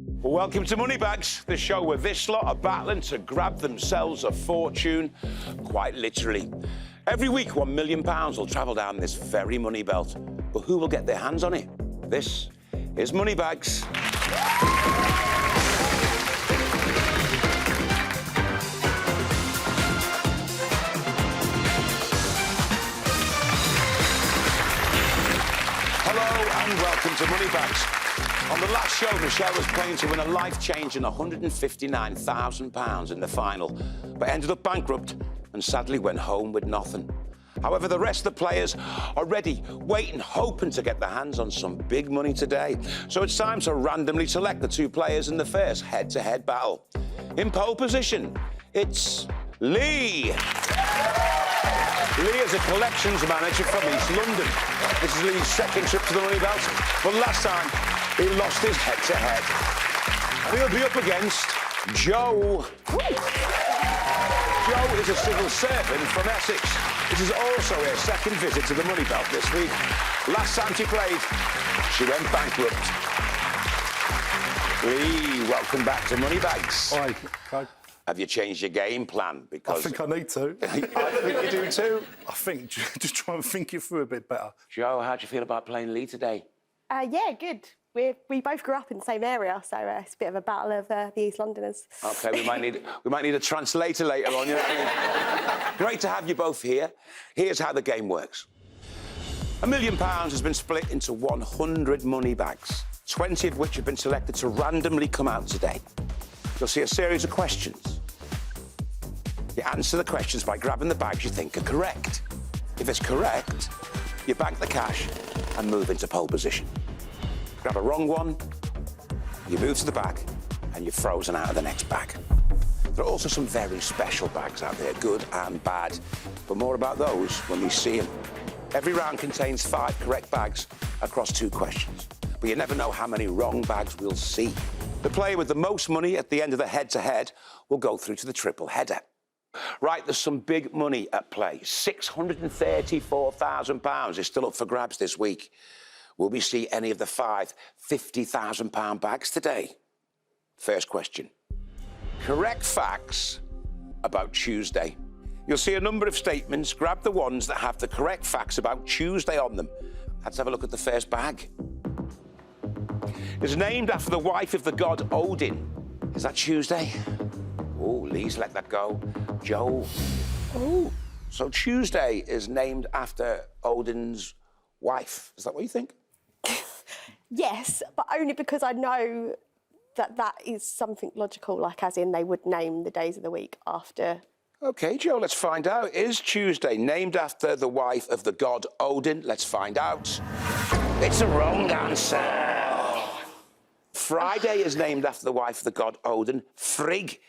Well, welcome to Moneybags, the show where this lot are battling to grab themselves a fortune, quite literally. Every week, £1 million will travel down this very money belt. But who will get their hands on it? This is Moneybags. Hello and welcome to Moneybags. On the last show, Michelle was playing to win a life-changing £159,000 in the final, but ended up bankrupt and sadly went home with nothing. However, the rest of the players are ready, waiting, hoping to get their hands on some big money today. So it's time to randomly select the two players in the first head-to-head battle. In pole position, it's Lee. Lee is a collections manager from East London. This is Lee's second trip to the money belt, but last time he lost his head-to-head. And he'll be up against Joe. Joe is a civil servant from Essex. This is also her second visit to the money belt this week. Last time she played, she went bankrupt. Lee, welcome back to Moneybags. Hi. Have you changed your game plan? Because I think I need to. I think you do too. I think just try and think it through a bit better. Joe, how do you feel about playing Lee today? Yeah, good. We both grew up in the same area, so it's a bit of a battle of the East Londoners. OK, we might need a translator later on. You know what I mean? Great to have you both here. Here's how the game works. £1 million has been split into 100 money bags, 20 of which have been selected to randomly come out today. You'll see a series of questions. You answer the questions by grabbing the bags you think are correct. If it's correct, you bank the cash and move into pole position. Grab a wrong one, you move to the back, and you're frozen out of the next bag. There are also some very special bags out there, good and bad, but more about those when we see them. Every round contains 5 correct bags across 2 questions, but you never know how many wrong bags we'll see. The player with the most money at the end of the head-to-head will go through to the triple header. Right, there's some big money at play. £634,000 is still up for grabs this week. Will we see any of the 5 £50,000 bags today? First question. Correct facts about Tuesday. You'll see a number of statements. Grab the ones that have the correct facts about Tuesday on them. Let's have a look at the first bag. It's named after the wife of the god Odin. Is that Tuesday? Oh, Lee's let that go. Joe. Oh, so Tuesday is named after Odin's wife. Is that what you think? Yes, but only because I know that is something logical, like as in they would name the days of the week after. OK, Joe, let's find out. Is Tuesday named after the wife of the god Odin? Let's find out. It's a wrong answer. Friday is named after the wife of the god Odin, Frigg,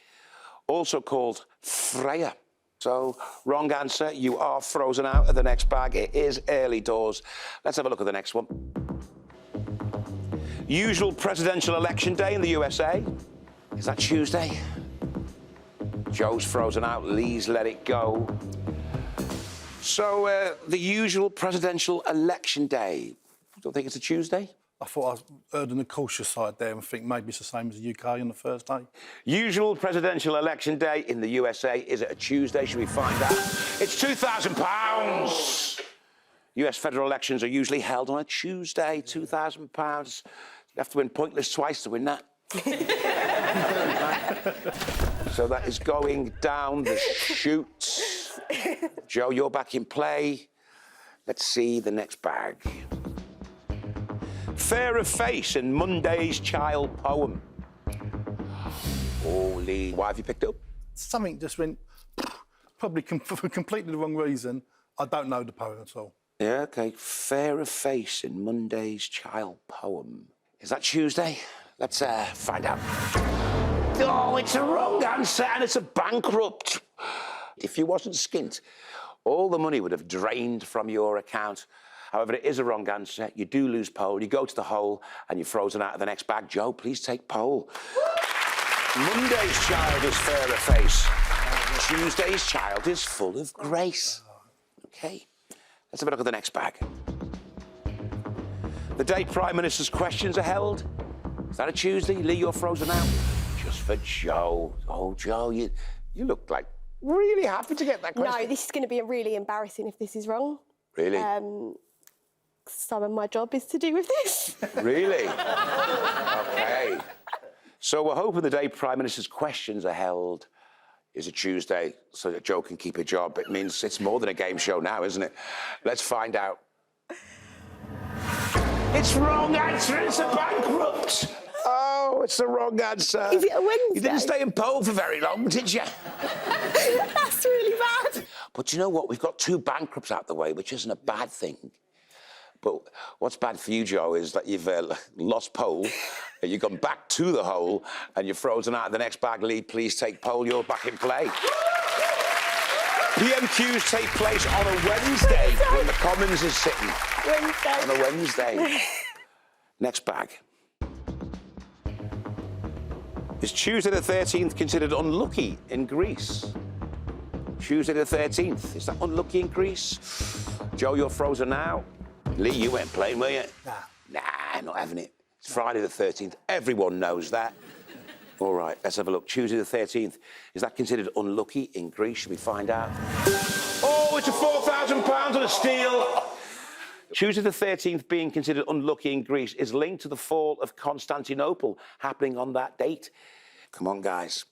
also called Freya. So, wrong answer. You are frozen out of the next bag. It is early doors. Let's have a look at the next one. Usual presidential election day in the USA. Is that Tuesday? Joe's frozen out. Lee's let it go. So, the usual presidential election day. Don't think it's a Tuesday? I thought I heard on the cautious side there and think maybe it's the same as the UK on the Thursday. Usual presidential election day in the USA. Is it a Tuesday? Should we find out? It's £2,000. US federal elections are usually held on a Tuesday. £2,000. You have to win pointless twice to win that. So that is going down the chute. Joe, you're back in play. Let's see the next bag. Fair of face in Monday's child poem. Oh, Lee, why have you picked up? Something just went, probably for completely the wrong reason. I don't know the poem at all. Yeah, OK. Fair of face in Monday's child poem. Is that Tuesday? Let's find out. Oh, it's a wrong answer, and it's a bankrupt. If you wasn't skint, all the money would have drained from your account. However, it is a wrong answer. You do lose pole. You go to the hole and you're frozen out of the next bag. Joe, please take pole. Monday's child is fair of face. Tuesday's child is full of grace. OK. Let's have a look at the next bag. The day Prime Minister's questions are held, Is that a Tuesday? Lee, you're frozen out. Just for Joe. Oh, Joe, you look like really happy to get that question. No, this is going to be really embarrassing if this is wrong. Really? Some of my job is to do with this. Really? OK. So we're hoping the day Prime Minister's questions are held is a Tuesday so that Joe can keep a job. It means it's more than a game show now, isn't it? Let's find out. It's wrong answer. It's a bankrupt. Oh, it's the wrong answer. Is it a Wednesday? You didn't stay in pole for very long, did you? That's really bad. But you know what? We've got 2 bankrupts out the way, which isn't a bad thing. But what's bad for you, Joe, is that you've lost pole, and you've gone back to the hole, and you're frozen out of the next bag. Lee, please take pole. You're back in play. PMQs take place on a Wednesday when the Commons is sitting. Wednesday. On a Wednesday. Next bag. Is Tuesday the 13th considered unlucky in Greece? Tuesday the 13th. Is that unlucky in Greece? Joe, you're frozen now. Lee, you weren't playing, were you? Nah. Nah, not having it. It's Friday the 13th. Everyone knows that. All right, let's have a look. Tuesday the 13th. Is that considered unlucky in Greece? Should we find out? Oh, it's a £4,000 and a steal. Tuesday the 13th being considered unlucky in Greece is linked to the fall of Constantinople happening on that date. Come on, guys.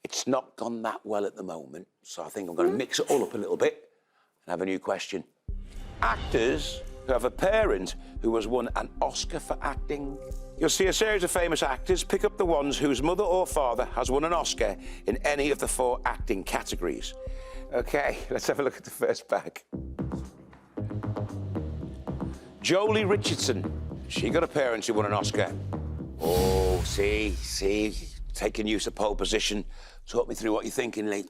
It's not gone that well at the moment, so I think I'm going to mix it all up a little bit and have a new question. Actors who have a parent who has won an Oscar for acting. You'll see a series of famous actors. Pick up the ones whose mother or father has won an Oscar in any of the 4 acting categories. OK, let's have a look at the first bag. Jolie Richardson. She got a parent who won an Oscar. Oh, see, taking use of pole position. Talk me through what you're thinking, Lee.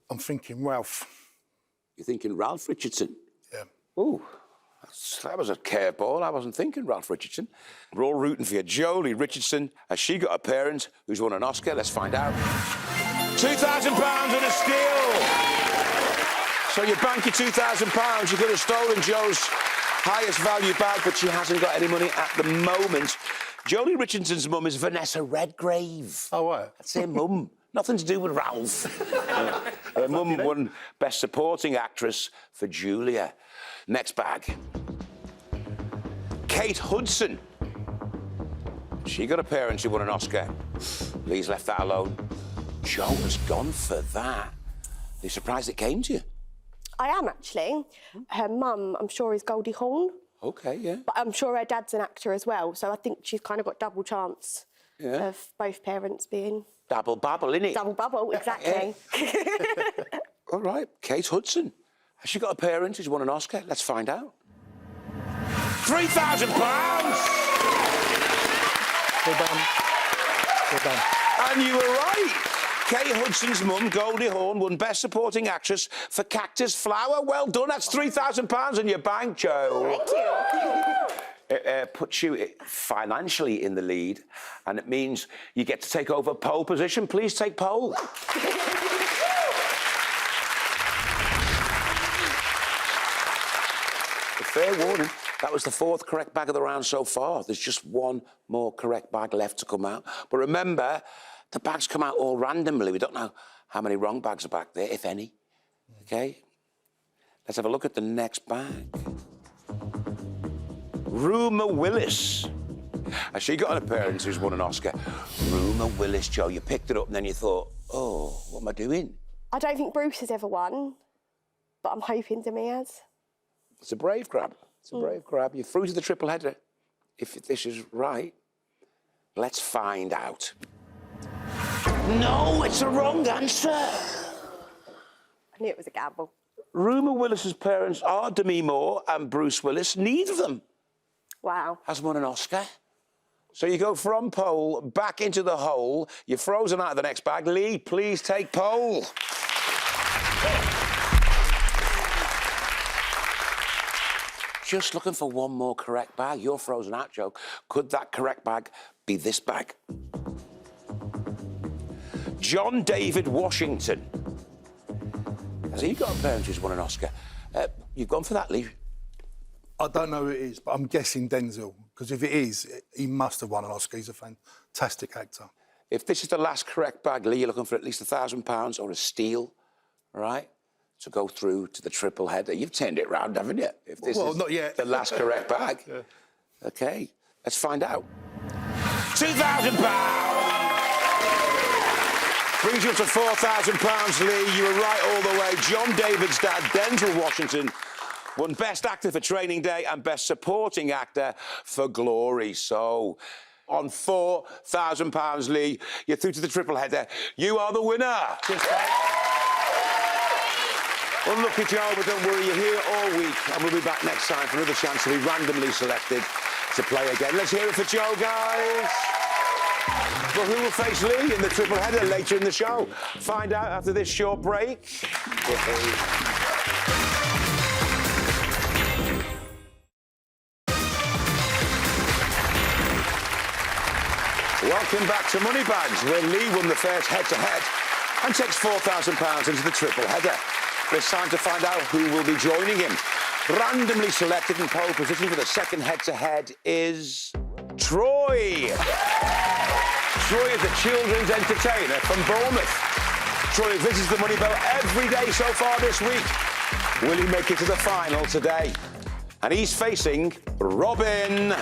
I'm thinking Ralph. You're thinking Ralph Richardson? Yeah. Oh, that was a curveball. I wasn't thinking Ralph Richardson. We're all rooting for you. Jolie Richardson, has she got a parent who's won an Oscar? Let's find out. £2,000 and a steal. So you bank your £2,000. You could have stolen Joe's highest value bag, but she hasn't got any money at the moment. Jolie Richardson's mum is Vanessa Redgrave. Oh, right. That's her mum. Nothing to do with Ralph. Her mum won Best Supporting Actress for Julia. Next bag. Kate Hudson. She got a parent who won an Oscar. Lee's left that alone. Joe has gone for that. Are you surprised it came to you? I am, actually. Her mum, I'm sure, is Goldie Hawn. OK, yeah. But I'm sure her dad's an actor as well, so I think she's kind of got double chance of both parents being... Dabble babble, innit? Double bubble, exactly. All right, Kate Hudson. Has she got a parent who's won an Oscar? Let's find out. £3,000! Well done. Well done. And you were right. Kate Hudson's mum, Goldie Hawn, won Best Supporting Actress for Cactus Flower. Well done. That's £3,000 in your bank, Joe. Thank you. It puts you financially in the lead, and it means you get to take over pole position. Please take pole. Fair warning, that was the 4th correct bag of the round so far. There's just 1 more correct bag left to come out. But remember, the bags come out all randomly. We don't know how many wrong bags are back there, if any. OK? Let's have a look at the next bag. Rumer Willis. Has she got a parent who's won an Oscar? Rumer Willis, Joe, you picked it up and then you thought, oh, what am I doing? I don't think Bruce has ever won, but I'm hoping Demi has. It's a brave grab. It's a brave grab. You're through to the triple header. If this is right, let's find out. No, it's a wrong answer. I knew it was a gamble. Rumer Willis's parents are Demi Moore and Bruce Willis. Neither of them Wow. has won an Oscar. So you go from pole back into the hole. You're frozen out of the next bag. Lee, please take pole. Just looking for 1 more correct bag. You're frozen out, Joe. Could that correct bag be this bag? John David Washington. Has he got a parent who's won an Oscar? You've gone for that, Lee. I don't know who it is, but I'm guessing Denzel. Because if it is, he must have won an Oscar. He's a fantastic actor. If this is the last correct bag, Lee, you're looking for at least £1,000 or a steal, all right, to go through to the triple header. You've turned it round, haven't you? If this is not yet. the last correct bag. Yeah. OK, let's find out. £2,000! Brings you up to £4,000, Lee. You were right all the way. John David's dad, Denzel Washington, won Best Actor for Training Day and Best Supporting Actor for Glory. So, on £4,000, Lee, you're through to the triple header. You are the winner. Unlucky Joe, but don't worry, you're here all week, and we'll be back next time for another chance to be randomly selected to play again. Let's hear it for Joe, guys. Well, who will face Lee in the triple header later in the show? Find out after this short break. Welcome back to Moneybags, where Lee won the first head-to-head and takes £4,000 into the triple header. It's time to find out who will be joining him. Randomly selected in pole position for the second head-to-head is Troy. Troy is a children's entertainer from Bournemouth. Troy visits the Money Bell every day so far this week. Will he make it to the final today? And he's facing Robin.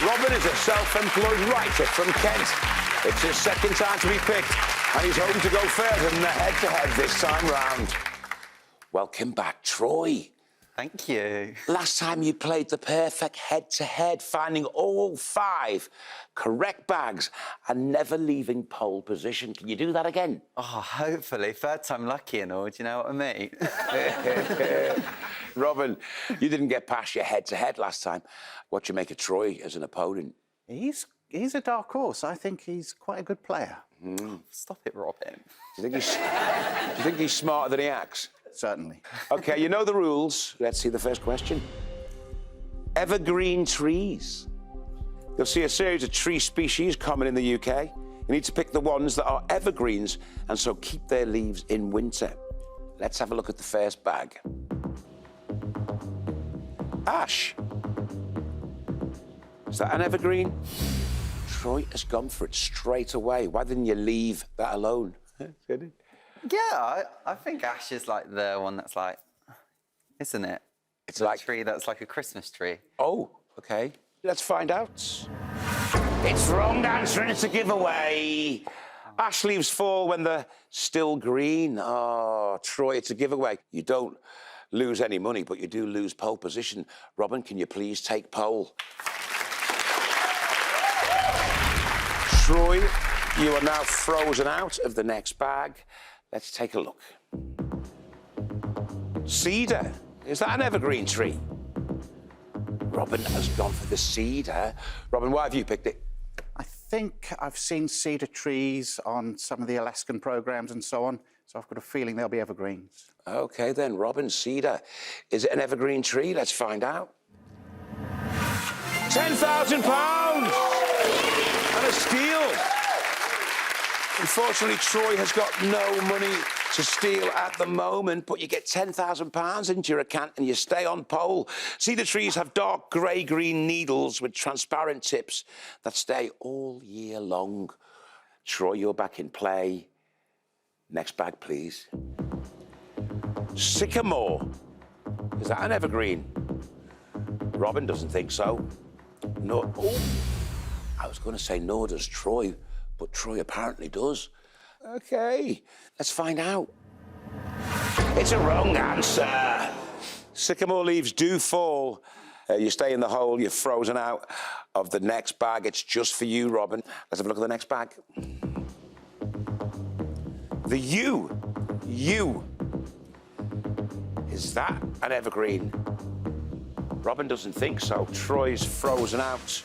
Robin is a self-employed writer from Kent. It's his second time to be picked, and he's hoping to go further than the head-to-head this time round. Welcome back, Troy. Thank you. Last time you played the perfect head-to-head, finding all 5 correct bags and never leaving pole position. Can you do that again? Oh, hopefully. Third time lucky and all, do you know what I mean? Robin, you didn't get past your head-to-head last time. What do you make of Troy as an opponent? He's a dark horse. I think he's quite a good player. Stop it, Robin. Do you think he's smarter than he acts? Certainly. OK, you know the rules. Let's see the first question. Evergreen trees. You'll see a series of tree species common in the UK. You need to pick the ones that are evergreens and so keep their leaves in winter. Let's have a look at the first bag. Ash. Is that an evergreen? Troy has gone for it straight away. Why didn't you leave that alone? Yeah, I think ash is like the one that's like, isn't it? It's the like tree that's like a Christmas tree. Oh, OK. Let's find out. It's wrong answer and it's a giveaway. Ash leaves fall when they're still green. Oh, Troy, it's a giveaway. You don't lose any money, but you do lose pole position. Robin, can you please take pole? Troy, you are now frozen out of the next bag. Let's take a look. Cedar. Is that an evergreen tree? Robin has gone for the cedar. Robin, why have you picked it? I think I've seen cedar trees on some of the Alaskan programs and so on, so I've got a feeling they'll be evergreens. OK, then, Robin, cedar. Is it an evergreen tree? Let's find out. £10,000! And a steal. Unfortunately, Troy has got no money to steal at the moment, but you get £10,000 into your account and you stay on pole. Cedar trees have dark grey-green needles with transparent tips that stay all year long. Troy, you're back in play. Next bag, please. Sycamore. Is that an evergreen? Robin doesn't think so. No. Oh, I was going to say no does Troy, but Troy apparently does. OK, let's find out. It's a wrong answer. Sycamore leaves do fall. You stay in the hole, you're frozen out of the next bag. It's just for you, Robin. Let's have a look at the next bag. The U. Is that an evergreen? Robin doesn't think so. Troy's frozen out.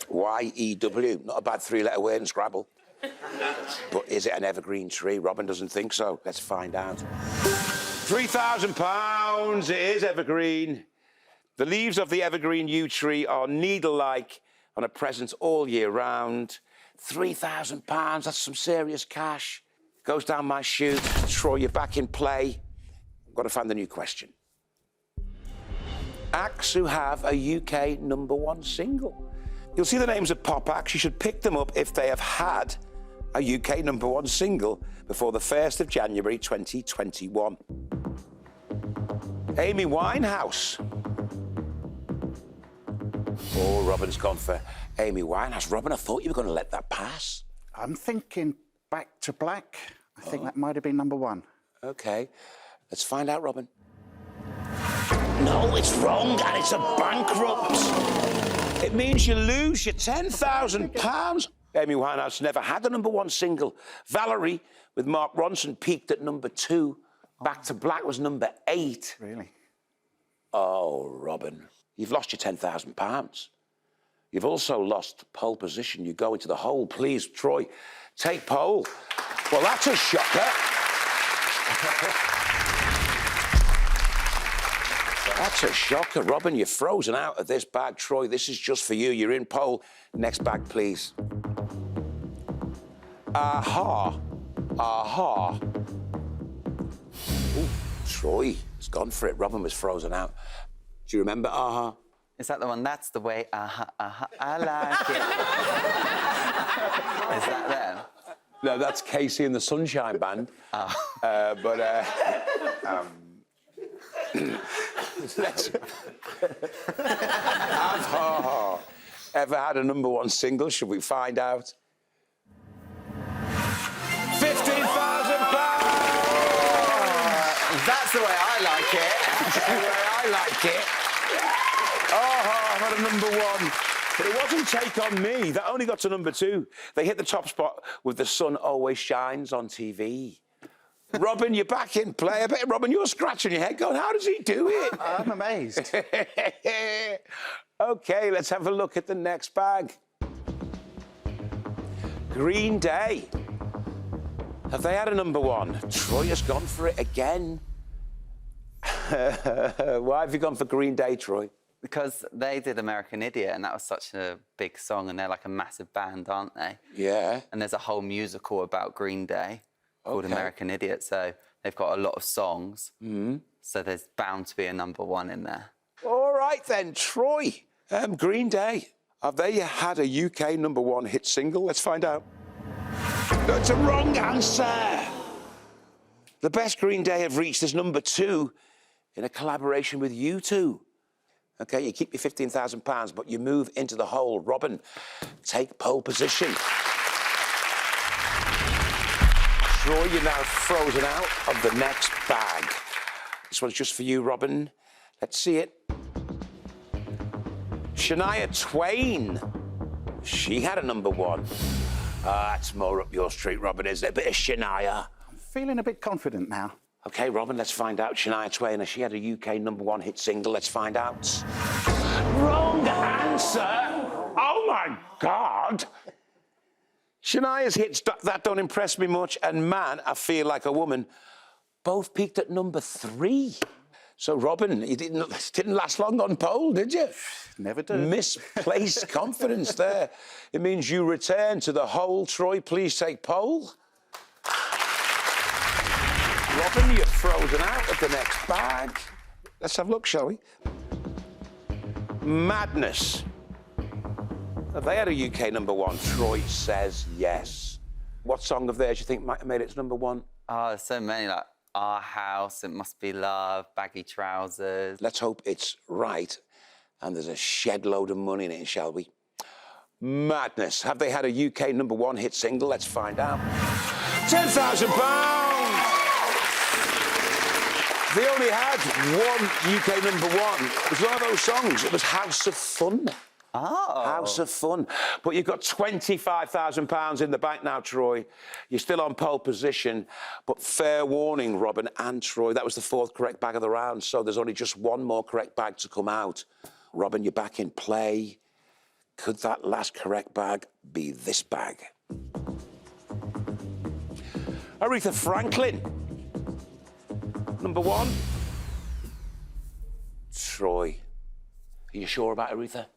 Y-E-W. Not a bad 3-letter word in Scrabble. But is it an evergreen tree? Robin doesn't think so. Let's find out. £3,000. It is evergreen. The leaves of the evergreen yew tree are needle-like and are present all year round. £3,000. That's some serious cash. Goes down my chute. Troy, you're back in play. I've got to find the new question. acts who have a UK #1 single. You'll see the names of pop acts. You should pick them up if they have had a UK #1 single before the 1st of January 2021. Amy Winehouse. Oh, Robin's gone for Amy Winehouse. Robin, I thought you were going to let that pass. I'm thinking Back to Black. I think that might have been #1. OK. Let's find out, Robin. No, it's wrong, and it's a Bankrupt. It means you lose your £10,000. Amy Winehouse never had a #1 single. Valerie, with Mark Ronson, peaked at #2. Back to Black was #8. Really? Oh, Robin, you've lost your £10,000. You've also lost pole position. You go into the hole. Please, Troy, take pole. Well, that's a shocker. That's a shocker. Robin, you're frozen out of this bag. Troy, this is just for you. You're in pole. Next bag, please. Aha. Aha. Ooh, Troy has gone for it. Robin was frozen out. Do you remember Aha? Is that the one? That's the way. I like it. Is that them? No, that's Casey and the Sunshine Band. Oh. Let's... Have Ha-Ha ever had a #1 single? Should we find out? £15,000! That's the way I like it. That's the way I like it. Ha-Ha had a #1. But it wasn't Take On Me. That only got to #2. They hit the top spot with The Sun Always Shines on TV. Robin, you're back in play. I bet, Robin, you're scratching your head going, how does he do it? I'm amazed. OK, let's have a look at the next bag. Green Day. Have they had a #1? Troy has gone for it again. Why have you gone for Green Day, Troy? Because they did American Idiot, and that was such a big song, and they're like a massive band, aren't they? Yeah. And there's a whole musical about Green Day called Okay. American Idiot, so they've got a lot of songs. So there's bound to be a #1 in there. All right, then, Troy. Green Day. Have they had a UK #1 hit single? Let's find out. That's a wrong answer. The best Green Day have reached is #2 in a collaboration with U2. OK, you keep your £15,000, but you move into the hole. Robin, take pole position. Troy, you're now frozen out of the next bag. This one's just for you, Robin. Let's see it. Shania Twain. She had a #1. That's more up your street, Robin, isn't it? A bit of Shania. I'm feeling a bit confident now. OK, Robin, let's find out. Shania Twain, has she had a UK #1 hit single? Let's find out. Wrong answer! Oh, my God! Shania's hits, That Don't Impress Me Much, and Man, I Feel Like a Woman, both peaked at #3. So, Robin, you didn't last long on pole, did you? Never do. Misplaced confidence there. It means you return to the hole. Troy, please take pole. Robin, you're frozen out of the next bag. Let's have a look, shall we? Madness. Have they had a UK #1? Troy says yes. What song of theirs do you think might have made it to #1? Oh, there's so many, like Our House, It Must Be Love, Baggy Trousers. Let's hope it's right and there's a shed load of money in it, shall we? Madness. Have they had a UK #1 hit single? Let's find out. £10,000! They only had one UK #1. It was one of those songs. It was House of Fun. Oh. House of Fun. But you've got £25,000 in the bank now, Troy. You're still on pole position. But fair warning, Robin and Troy, that was the 4th correct bag of the round, so there's only just one more correct bag to come out. Robin, you're back in play. Could that last correct bag be this bag? Aretha Franklin. #1. Troy. Are you sure about Aretha?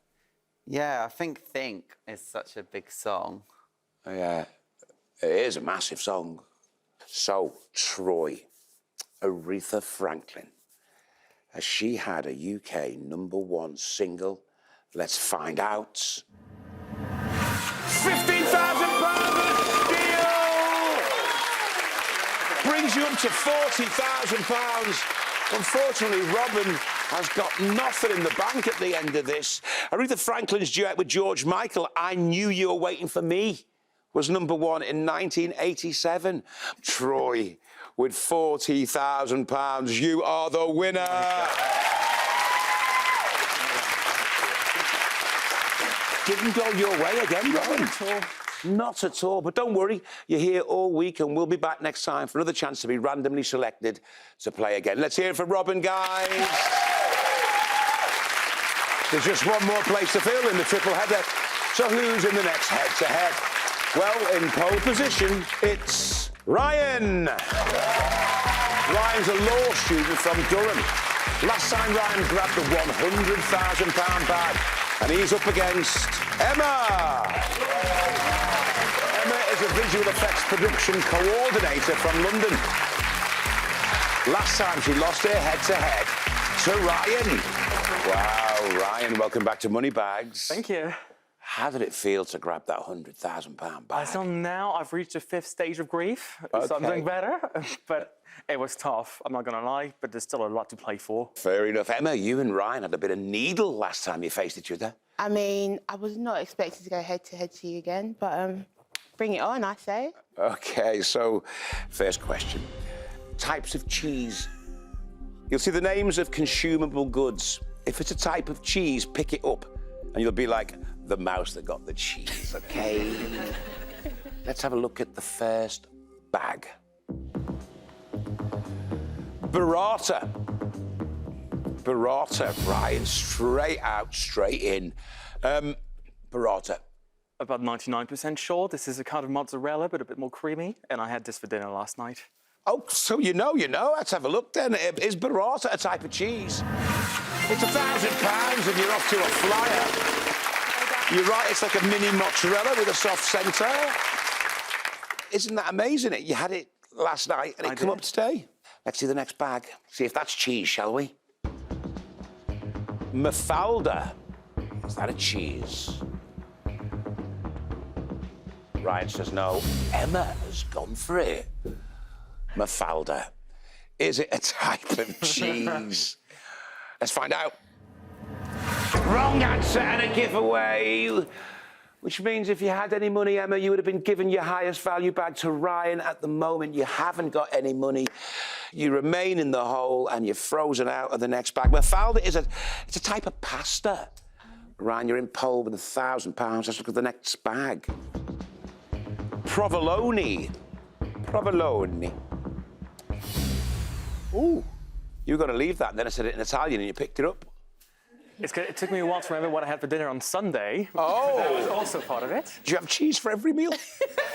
Yeah, I think is such a big song. Yeah, it is a massive song. So, Troy, Aretha Franklin. has she had a UK #1 single? Let's find out. £15,000 deal! Brings you up to £40,000. Unfortunately, Robin has got nothing in the bank at the end of this. Aretha Franklin's duet with George Michael, I Knew You Were Waiting for Me, was #1 in 1987. Troy, with £40,000, you are the winner. Didn't go your way again, Robin. Not at all. But don't worry, you're here all week and we'll be back next time for another chance to be randomly selected to play again. Let's hear it for Robin, guys. There's just one more place to fill in the triple header. So who's in the next head-to-head? Well, in pole position, it's Ryan. Ryan's a law student from Durham. Last time Ryan grabbed the £100,000 bag, and he's up against Emma. Emma is a visual effects production coordinator from London. Last time she lost her head-to-head to Ryan. Wow, Ryan, welcome back to Moneybags. Thank you. How did it feel to grab that £100,000 bag? So now I've reached the 5th stage of grief, so I'm doing better. But it was tough, I'm not going to lie, but there's still a lot to play for. Fair enough. Emma, you and Ryan had a bit of needle last time you faced each other. I mean, I was not expecting to go head-to-head to you again, but bring it on, I say. OK, so first question. Types of cheese. You'll see the names of consumable goods. If it's a type of cheese, pick it up, and you'll be like, the mouse that got the cheese, OK? Let's have a look at the first bag. Burrata. Burrata, Ryan, straight out, straight in. Burrata. About 99% sure. This is a kind of mozzarella, but a bit more creamy, and I had this for dinner last night. Oh, so you know. Let's have a look then. Is burrata a type of cheese? It's £1,000 and you're off to a flyer. You're right, it's like a mini mozzarella with a soft centre. Isn't that amazing? You had it last night and it came up today. Let's see the next bag. See if that's cheese, shall we? Mafalda. Is that a cheese? Ryan says no. Emma has gone for it. Mafalda. Is it a type of cheese? Let's find out. Wrong answer and a giveaway. Which means if you had any money, Emma, you would have been given your highest value bag to Ryan. At the moment, you haven't got any money. You remain in the hole and you're frozen out of the next bag. Mafalda is it's a type of pasta. Ryan, you're in pole with £1,000. Let's look at the next bag. Provolone. Provolone. Ooh. You were going to leave that, and then I said it in Italian, and you picked it up. It took me a while to remember what I had for dinner on Sunday. Oh! That was also part of it. Do you have cheese for every meal?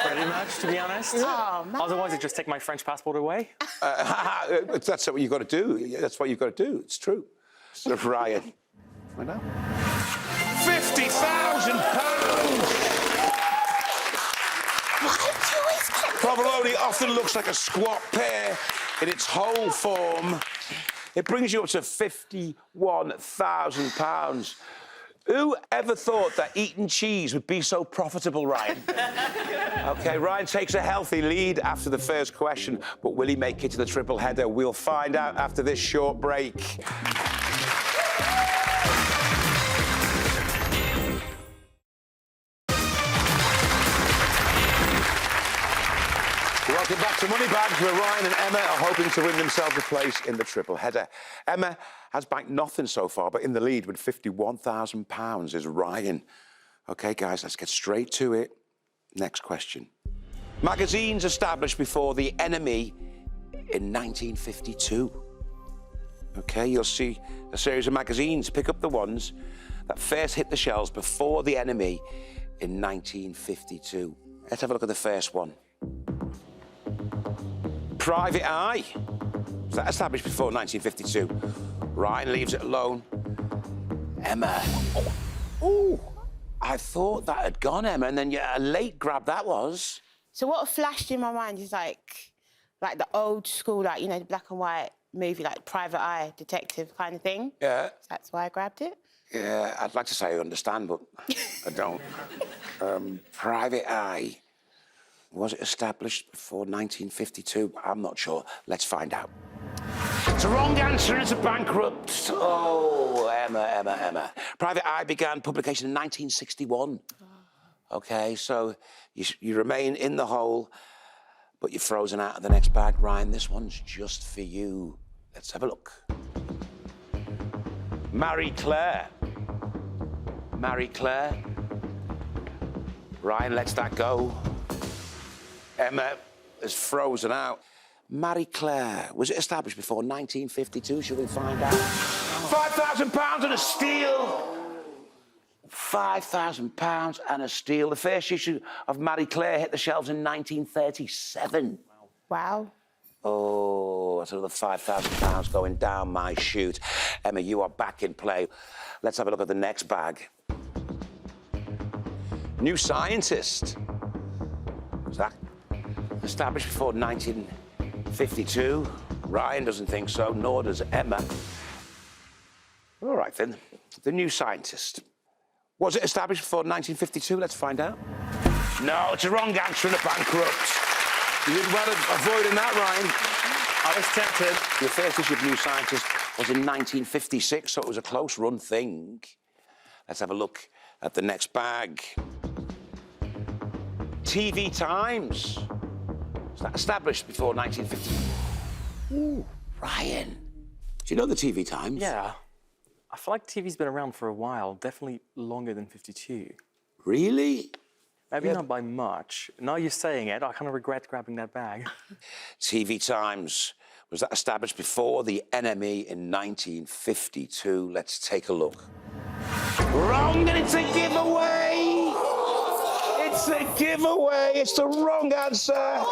Pretty much, to be honest. Oh, man. Otherwise, I'd just take my French passport away. That's what you've got to do. That's what you've got to do. It's true. So, Ryan. I know. £50,000! Provolone often looks like a squat pear in its whole form. It brings you up to £51,000. Who ever thought that eating cheese would be so profitable, Ryan? OK, Ryan takes a healthy lead after the first question, but will he make it to the triple header? We'll find out after this short break. Welcome back to Moneybags, where Ryan and Emma are hoping to win themselves a place in the triple header. Emma has banked nothing so far, but in the lead with £51,000 is Ryan. OK, guys, let's get straight to it. Next question. Magazines established before the enemy in 1952. OK, you'll see a series of magazines. Pick up the ones that first hit the shelves before the enemy in 1952. Let's have a look at the first one. Private Eye. Was that established before 1952? Ryan leaves it alone. Emma. Oh, I thought that had gone, Emma, and then a late grab that was. So what flashed in my mind is like the old school, like, you know, the black and white movie, like Private Eye, detective kind of thing. Yeah. That's why I grabbed it. Yeah, I'd like to say I understand, but I don't. Private Eye. Was it established before 1952? I'm not sure. Let's find out. It's a wrong answer and it's a bankrupt. Oh, Emma. Private Eye began publication in 1961. OK, so you remain in the hole, but you're frozen out of the next bag. Ryan, this one's just for you. Let's have a look. Marie Claire. Marie Claire. Ryan lets that go. Emma is frozen out. Marie Claire, was it established before 1952? Shall we find out? £5,000 and a steal. £5,000 and a steal. The first issue of Marie Claire hit the shelves in 1937. Wow. Oh, that's another £5,000 going down my chute. Emma, you are back in play. Let's have a look at the next bag. New Scientist. Was that established before 1952? Ryan doesn't think so, nor does Emma. All right, then. The New Scientist. Was it established before 1952? Let's find out. No, it's a wrong answer and a bankrupt. You did well avoiding that, Ryan. I was tempted. Your first issue of New Scientist was in 1956, so it was a close-run thing. Let's have a look at the next bag. TV Times. Was that established before 1950? Ooh, Ryan. Do you know the TV Times? Yeah. I feel like TV's been around for a while, definitely longer than 52. Really? Maybe not by much. Now you're saying it, I kind of regret grabbing that bag. TV Times. Was that established before the enemy in 1952? Let's take a look. Wrong, and it's a giveaway! It's a giveaway. It's the wrong answer.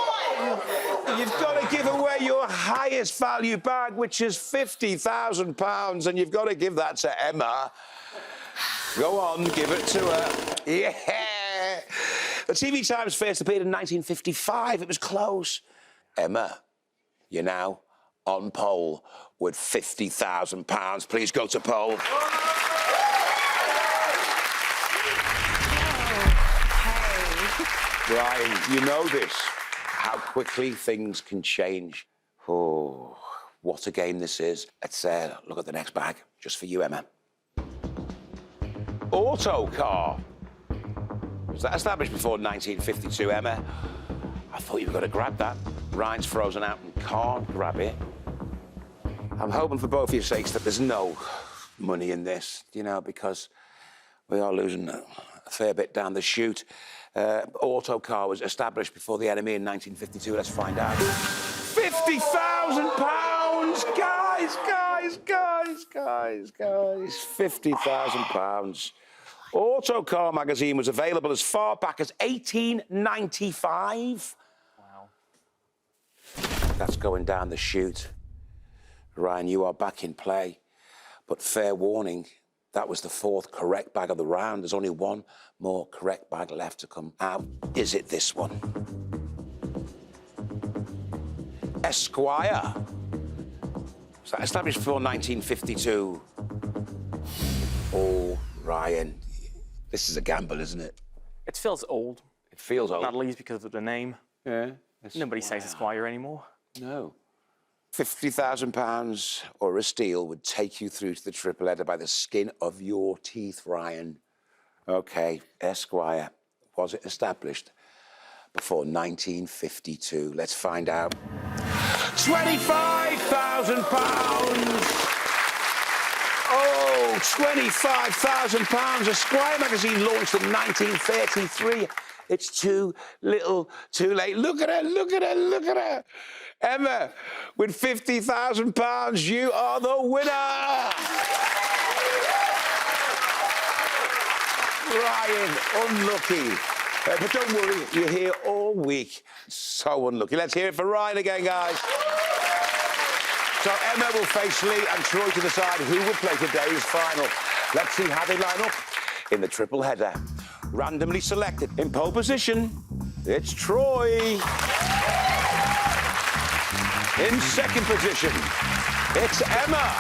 You've got to give away your highest value bag, which is £50,000, and you've got to give that to Emma. Go on, give it to her. Yeah. The TV Times first appeared in 1955. It was close. Emma, you're now on pole with £50,000. Please go to pole. Ryan, you know this, how quickly things can change. Oh, what a game this is. Let's look at the next bag, just for you, Emma. Autocar. Was that established before 1952, Emma? I thought you were going to grab that. Ryan's frozen out and can't grab it. I'm hoping for both of your sakes that there's no money in this, you know, because we are losing a fair bit down the chute. Autocar was established before the enemy in 1952. Let's find out. £50,000! Guys! £50,000. Autocar magazine was available as far back as 1895. Wow. That's going down the chute. Ryan, you are back in play. But fair warning, that was the fourth correct bag of the round. There's only one more correct bag left to come out. Is it this one? Esquire. Was that established before 1952? Oh, Ryan, this is a gamble, isn't it? It feels old, It feels old. not least because of the name. Yeah. Nobody says Esquire anymore. No. £50,000 or a steal would take you through to the triple header by the skin of your teeth, Ryan. OK, Esquire. Was it established before 1952? Let's find out. £25,000! Oh, £25,000. Esquire magazine launched in 1933. It's too little, too late. Look at her, look at her, look at her. Emma, with £50,000, you are the winner. Ryan, unlucky. But don't worry, you're here all week. So unlucky. Let's hear it for Ryan again, guys. So Emma will face Lee and Troy to decide who will play today's final. Let's see how they line up in the triple header. Randomly selected in pole position, it's Troy. In second position, it's Emma.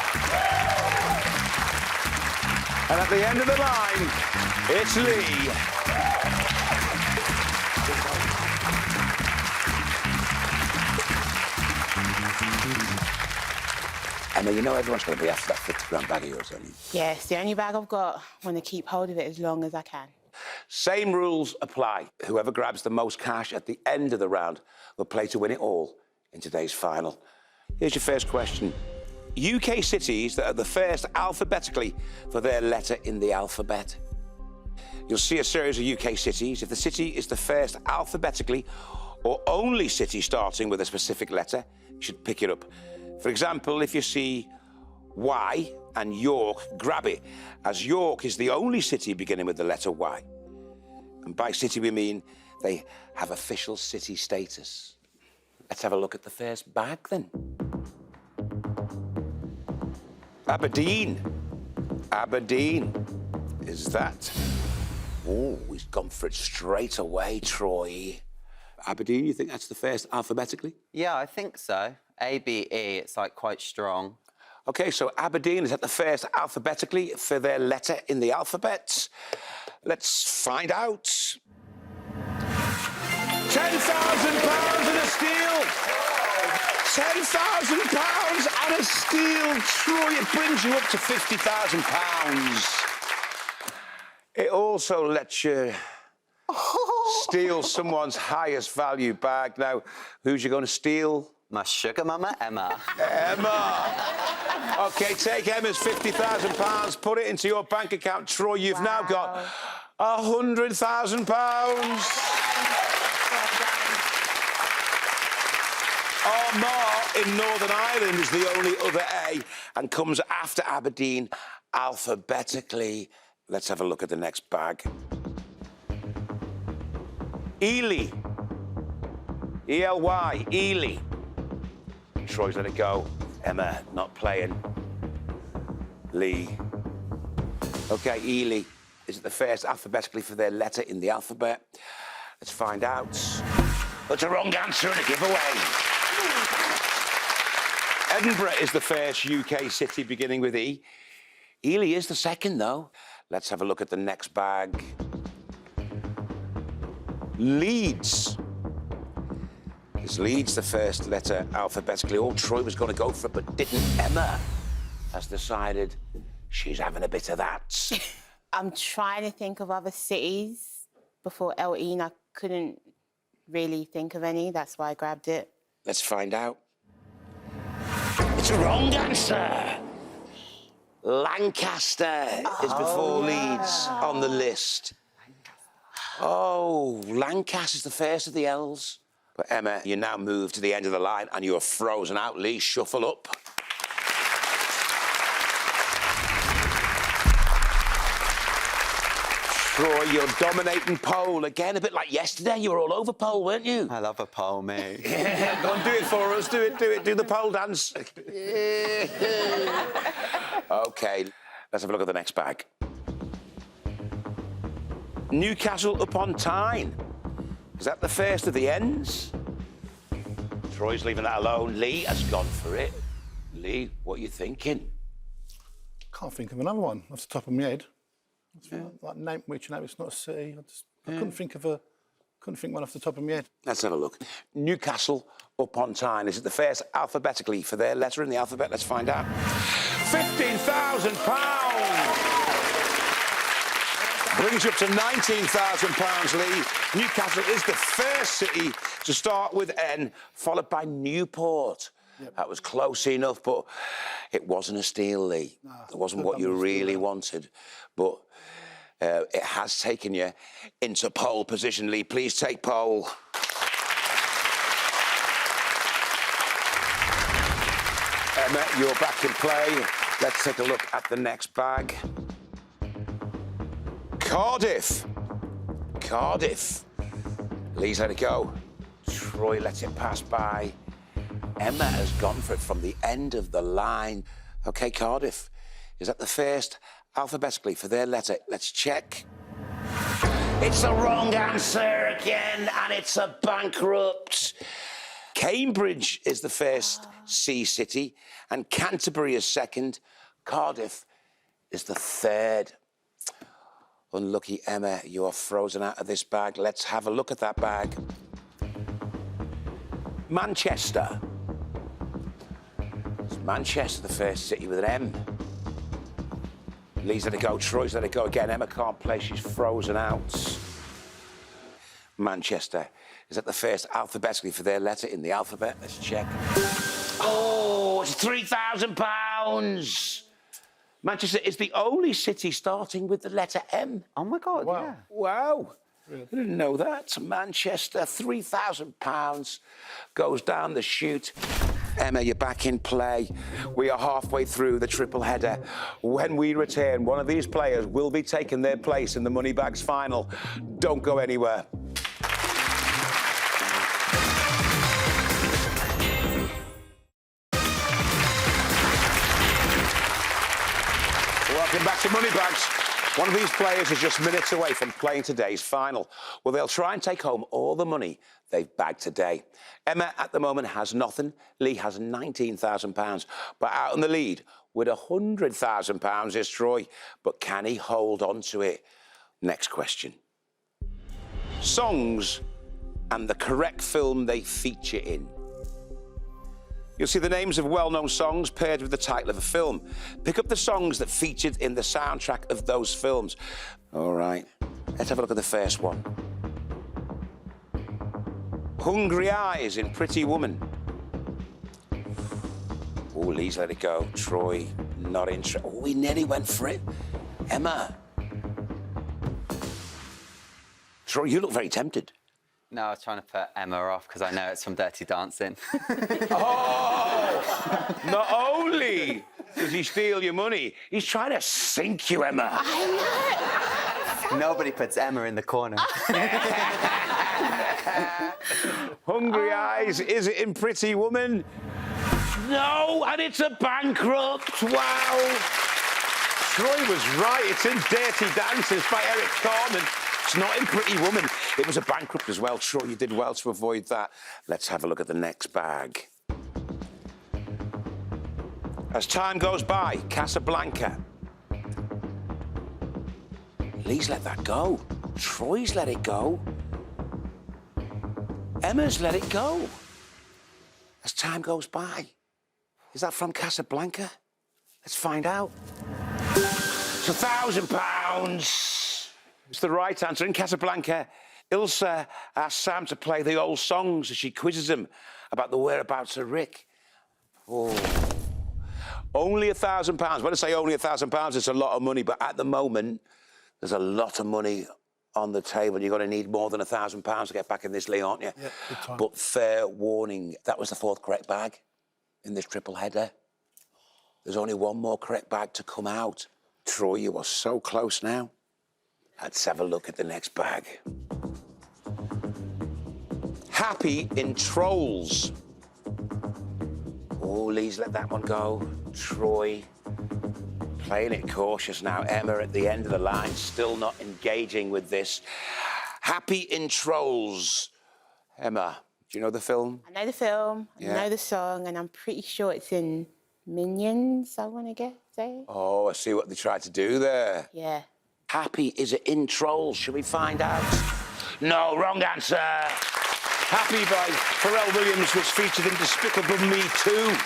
And at the end of the line, it's Lee. Emma, you know everyone's going to be after that 50 grand bag of yours, don't you? Yeah, it's the only bag I've got. I want to keep hold of it as long as I can. Same rules apply. Whoever grabs the most cash at the end of the round will play to win it all in today's final. Here's your first question. UK cities that are the first alphabetically for their letter in the alphabet. You'll see a series of UK cities. If the city is the first alphabetically or only city starting with a specific letter, you should pick it up. For example, if you see Y and York, grab it, as York is the only city beginning with the letter Y. And by city, we mean they have official city status. Let's have a look at the first bag, then. Aberdeen. Aberdeen. Is that? Oh, he's gone for it straight away, Troy. Aberdeen, you think that's the first alphabetically? Yeah, I think so. ABE, it's like quite strong. OK, so Aberdeen is at the first alphabetically for their letter in the alphabet. Let's find out. £10,000 and a steal! £10,000 and a steal, Troy. It brings you up to £50,000. It also lets you steal someone's highest value bag. Now, who's you going to steal? My sugar mama, Emma. Emma. OK, take Emma's £50,000, put it into your bank account. Troy, you've now got £100,000. Armagh in Northern Ireland is the only other A and comes after Aberdeen alphabetically. Let's have a look at the next bag. Ely. E-L-Y, Ely. Troy's let it go. Emma, not playing. Lee. OK, Ely. Is it the first alphabetically for their letter in the alphabet? Let's find out. That's a wrong answer and a giveaway. Edinburgh is the first UK city beginning with E. Ely is the second, though. Let's have a look at the next bag. Leeds. Is Leeds the first letter alphabetically? All Troy was going to go for it, but didn't. Emma has decided she's having a bit of that. I'm trying to think of other cities before LE, and I couldn't really think of any. That's why I grabbed it. Let's find out. It's a wrong answer. Lancaster is before Leeds on the list. Oh, Lancaster's the first of the L's. But Emma, you now move to the end of the line and you're frozen out. Lee, shuffle up. Troy, you're dominating pole again, a bit like yesterday. You were all over pole, weren't you? I love a pole, mate. Yeah, go and do it for us. Do it. Do the pole dance. OK, let's have a look at the next bag. Newcastle upon Tyne. Is that the first of the ends? Troy's leaving that alone. Lee has gone for it. Lee, what are you thinking? Can't think of another one off the top of my head. Like name which, it's not a city. I couldn't think one off the top of my head. Let's have a look. Newcastle upon Tyne. Is it the first alphabetically for their letter in the alphabet? Let's find out. £15,000. Brings you up to £19,000, Lee. Newcastle is the first city to start with N, followed by Newport. Yep. That was close enough, but it wasn't a steal, Lee. No, it wasn't what you really wanted. But it has taken you into pole position, Lee. Please take pole. Emma, you're back in play. Let's take a look at the next bag. Cardiff. Cardiff. Lee's let it go. Troy lets it pass by. Emma has gone for it from the end of the line. OK, Cardiff. Is that the first alphabetically for their letter? Let's check. It's the wrong answer again, and it's a bankrupt. Cambridge is the first C city, and Canterbury is second. Cardiff is the third. Unlucky Emma, you are frozen out of this bag. Let's have a look at that bag. Manchester. Is Manchester the first city with an M? Lee's let it go, Troy's let it go again. Emma can't play, she's frozen out. Manchester. Is that the first alphabetically for their letter in the alphabet? Let's check. Oh, it's £3,000. Manchester is the only city starting with the letter M. Oh my God, Wow. yeah. Wow. I didn't know that. Manchester, £3,000 goes down the chute. Emma, you're back in play. We are halfway through the triple header. When we return, one of these players will be taking their place in the Moneybags final. Don't go anywhere. Welcome back to Moneybags. One of these players is just minutes away from playing today's final. Well, they'll try and take home all the money they've bagged today. Emma, at the moment, has nothing. Lee has £19,000. But out in the lead with £100,000 is Troy. But can he hold on to it? Next question. Songs and the correct film they feature in. You'll see the names of well-known songs paired with the title of a film. Pick up the songs that featured in the soundtrack of those films. All right, let's have a look at the first one. Hungry Eyes in Pretty Woman. Oh, Lee's let it go. Troy, not interested. Oh, we nearly went for it. Emma. Troy, you look very tempted. No, I was trying to put Emma off because I know it's from Dirty Dancing. Oh! Not only does he steal your money, he's trying to sink you, Emma. Nobody puts Emma in the corner. Hungry Eyes, is it in Pretty Woman? No, and it's a Bankrupt. Wow. Troy was right. It's in Dirty Dancing by Eric Carmen. It's not in Pretty Woman. It was a Bankrupt as well. Troy, you did well to avoid that. Let's have a look at the next bag. As time goes by, Casablanca. Lee's let that go. Troy's let it go. Emma's let it go. As time goes by. Is that from Casablanca? Let's find out. It's £1,000. It's the right answer. In Casablanca, Ilsa asks Sam to play the old songs as she quizzes him about the whereabouts of Rick. Oh. Only £1,000. When I say only £1,000, it's a lot of money, but at the moment, there's a lot of money on the table. You're going to need more than £1,000 to get back in this league, aren't you? Yeah, good time. But fair warning, that was the fourth correct bag in this triple header. There's only one more correct bag to come out. Troy, you are so close now. Let's have a look at the next bag. Happy in Trolls. Oh, Lee's let that one go. Troy, playing it cautious now. Emma at the end of the line, still not engaging with this. Happy in Trolls. Emma, do you know the film? I know the film, Yeah. I know the song, and I'm pretty sure it's in Minions, I want to say. Oh, I see what they tried to do there. Yeah. Happy, is it in Trolls? Should we find out? No, wrong answer. Happy by Pharrell Williams was featured in Despicable Me 2,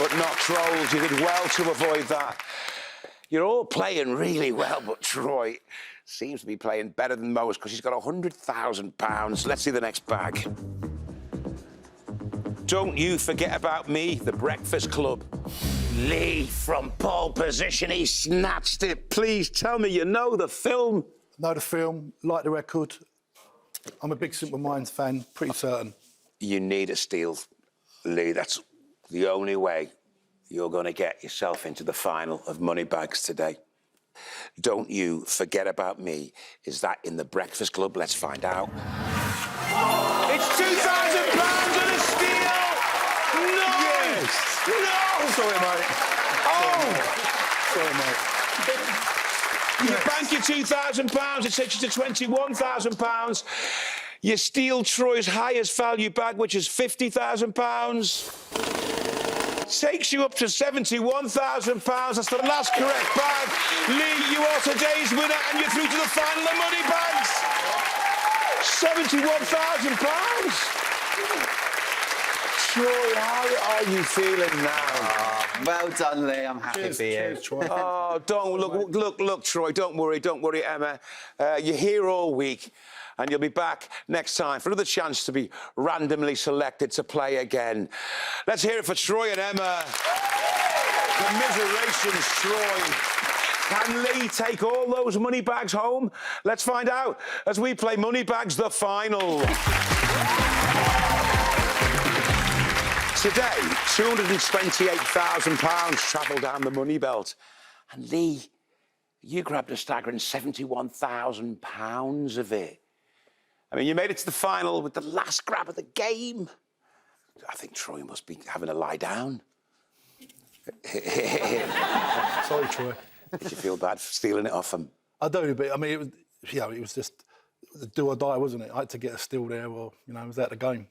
but not Trolls. You did well to avoid that. You're all playing really well, but Troy seems to be playing better than most because he's got £100,000. Let's see the next bag. Don't You Forget About Me, The Breakfast Club. Lee from pole position, he snatched it. Please tell me you know the film. Know the film, like the record. I'm a big Simple Minds fan, pretty certain. You need a steal, Lee. That's the only way you're going to get yourself into the final of Moneybags today. Don't You Forget About Me. Is that in The Breakfast Club? Let's find out. It's £2,000 and a steal! No! Yes! No! Sorry, mate. Oh! Sorry, mate. You bank your £2,000, it takes you to £21,000. You steal Troy's highest value bag, which is £50,000. Takes you up to £71,000. That's the last correct bag. Lee, you are today's winner, and you're through to the final of Moneybags. £71,000. Troy, how are you feeling now? Well done, Lee. I'm happy for you. Cheers, Troy. Oh, don't look, Troy. Don't worry, Emma. You're here all week, and you'll be back next time for another chance to be randomly selected to play again. Let's hear it for Troy and Emma. Commiserations, Troy. Can Lee take all those money bags home? Let's find out as we play Moneybags the final. Today, £228,000 travel down the money belt. And Lee, you grabbed a staggering £71,000 of it. I mean, you made it to the final with the last grab of the game. I think Troy must be having a lie down. Sorry, Troy. Did you feel bad for stealing it off him? I do, but I mean, it was just do or die, wasn't it? I had to get a steal there, or it was out the game.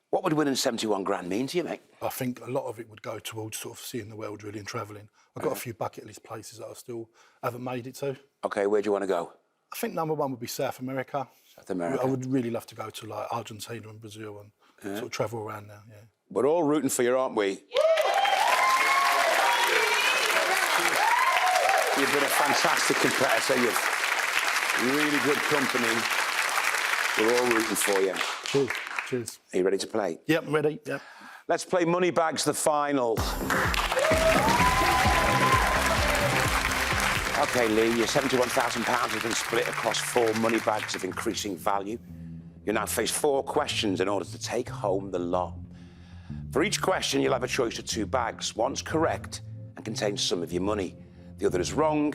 What would winning 71 grand mean to you, mate? I think a lot of it would go towards sort of seeing the world really and travelling. I've got a few bucket list places that I still haven't made it to. OK, where do you want to go? I think number one would be South America. South America. I would really love to go to like Argentina and Brazil and sort of travel around now, yeah. We're all rooting for you, aren't we? You've been a fantastic competitor. You've really good company. We're all rooting for you. Cool. Cheers. Are you ready to play? Yep, I'm ready. Yep. Let's play Moneybags the final. OK, Lee, your £71,000 has been split across 4 money bags of increasing value. You now face 4 questions in order to take home the lot. For each question, you'll have a choice of 2 bags. One's correct and contains some of your money. The other is wrong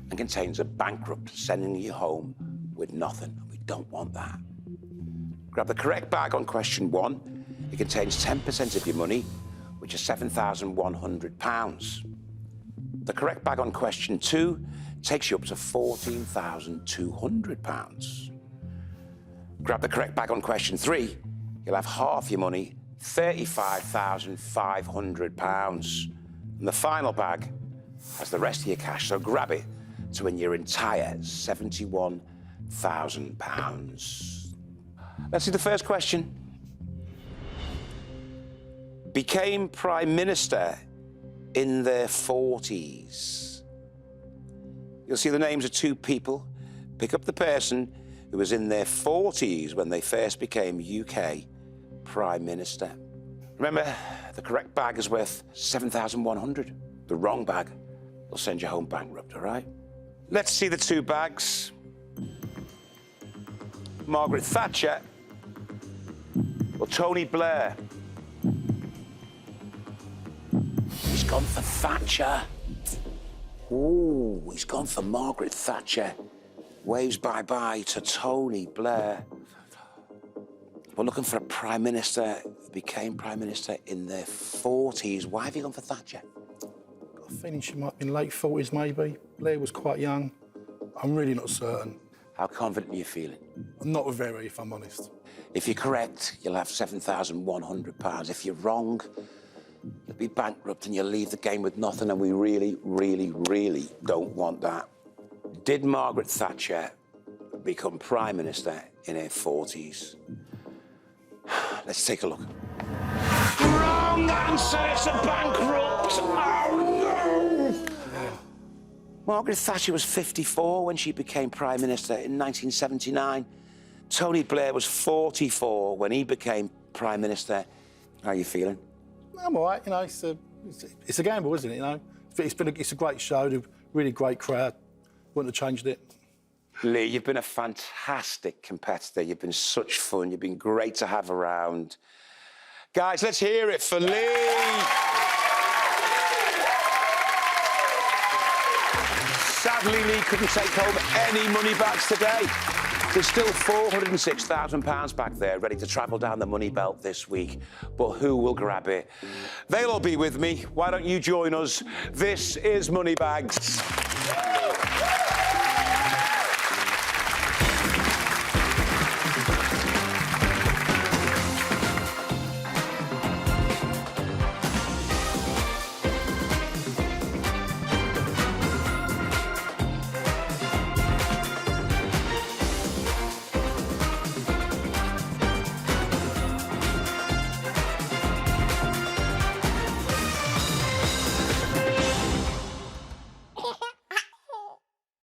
and contains a bankrupt, sending you home with nothing. We don't want that. Grab the correct bag on question 1. It contains 10% of your money, which is £7,100. The correct bag on question 2 takes you up to £14,200. Grab the correct bag on question 3. You'll have half your money, £35,500. And the final bag has the rest of your cash, so grab it to win your entire £71,000. Let's see the first question. Became Prime Minister in their 40s. You'll see the names of 2 people. Pick up the person who was in their 40s when they first became UK Prime Minister. Remember, the correct bag is worth £7,100. The wrong bag will send you home bankrupt, all right? Let's see the 2 bags. Margaret Thatcher or Tony Blair? He's gone for Thatcher. Ooh, he's gone for Margaret Thatcher. Waves bye-bye to Tony Blair. We're looking for a Prime Minister who became Prime Minister in their 40s. Why have you gone for Thatcher? Got a feeling she might be in late 40s, maybe. Blair was quite young. I'm really not certain. How confident are you feeling? Not very, if I'm honest. If you're correct, you'll have £7,100. If you're wrong, you'll be bankrupt and you'll leave the game with nothing, and we really, really, really don't want that. Did Margaret Thatcher become Prime Minister in her 40s? Let's take a look. Wrong answer, it's a bankrupt! Oh, no! Margaret Thatcher was 54 when she became Prime Minister in 1979. Tony Blair was 44 when he became Prime Minister. How are you feeling? I'm all right, it's a gamble, isn't it, It's a great show, a really great crowd. Wouldn't have changed it. Lee, you've been a fantastic competitor. You've been such fun. You've been great to have around. Guys, let's hear it for Lee. Sadly, Lee couldn't take home any money bags today. There's still £406,000 back there ready to travel down the money belt this week. But who will grab it? They'll all be with me. Why don't you join us? This is Moneybags.